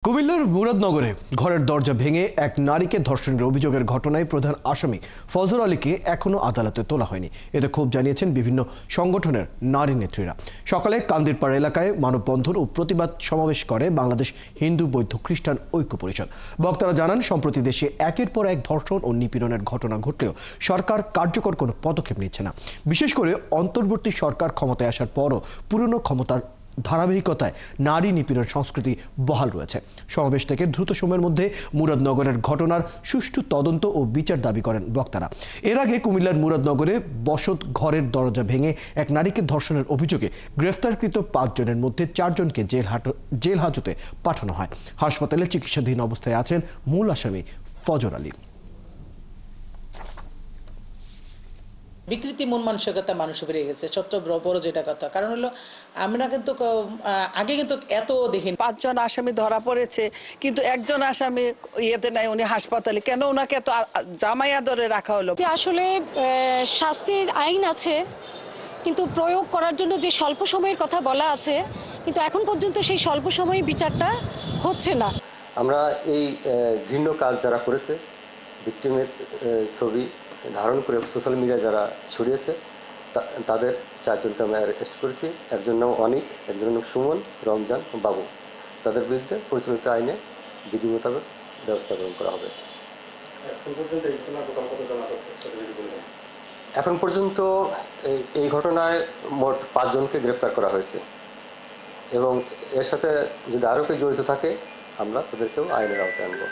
কুমিল্লার মুরাদনগরে ঘরের দরজা ভেঙে এক নারীকে ধর্ষণের অভিযোগের ঘটনায় প্রধান আসামি ফজর আলীকে এখনো আদালতে তোলা হয়নি। এতে ক্ষোভ জানিয়েছেন বিভিন্ন সংগঠনের নারী নেত্রীরা। সকালে কান্দিরপাড় এলাকায় মানববন্ধন ও প্রতিবাদ সমাবেশ করে বাংলাদেশ হিন্দু বৌদ্ধ খ্রিস্টান ঐক্য পরিষদ। বক্তারা জানান, সম্প্রতি দেশে একের পর এক ধর্ষণ ও নিপীড়নের ঘটনা ঘটলেও সরকার কার্যকর কোনো পদক্ষেপ নিচ্ছে না। বিশেষ করে অন্তর্বর্তী সরকার ক্ষমতায় আসার পরও পুরনো ক্ষমতার ধারাবাহিকতায় নারী নিপীড়ন সংস্কৃতি বহাল রয়েছে। সমাবেশ থেকে দ্রুত সময়ের মধ্যে মুরাদনগরের ঘটনার সুষ্ঠু তদন্ত ও বিচার দাবি করেন বক্তারা। এর আগে কুমিল্লার মুরাদনগরে বসত ঘরের দরজা ভেঙে এক নারীকে ধর্ষণের অভিযোগে গ্রেফতারকৃত 5 জনের মধ্যে 4 জনকে জেল হাজতে পাঠানো হয়। হাসপাতালে চিকিৎসাধীন অবস্থায় আছেন মূল আসামি ফজর আলী। বিকৃতি মন মানসিকতা মানুষ বেড়ে গেছে, সবচেয়ে বড় যেটা কথা। কারণ হলো আমরা কিন্তু আগে কিন্তু এত দেখিনি। 5 জন আসামি ধরা পড়েছে, কিন্তু একজন আসামি ইয়েতে নাই, উনি হাসপাতালে। কেন ওনাকে এত জামাইয়া ধরে রাখা হলো? আসলে শাস্তির আইন আছে, কিন্তু প্রয়োগ করার জন্য যে স্বল্প সময়ের কথা বলা আছে, কিন্তু এখন পর্যন্ত সেই স্বল্প সময়ে বিচারটা হচ্ছে না। আমরা এই ঘৃণ্য কাজ যারা করেছে, ভিকটিমের ছবি ধারণ করে সোশ্যাল মিডিয়ায় যারা ছড়িয়েছে, তাদের 4 জনকে আমরা অ্যারেস্ট করেছি। একজন নাম অনিক, একজনের নাম সুমন, রমজান, বাবু। তাদের বিরুদ্ধে প্রচলিত আইনে বিধি মোতাবেক ব্যবস্থা গ্রহণ করা হবে। এখন পর্যন্ত এই ঘটনায় মোট 5 জনকে গ্রেপ্তার করা হয়েছে এবং এর সাথে যদি আরও কেউ জড়িত থাকে, আমরা তাদেরকেও আইনের আওতায় আনবো।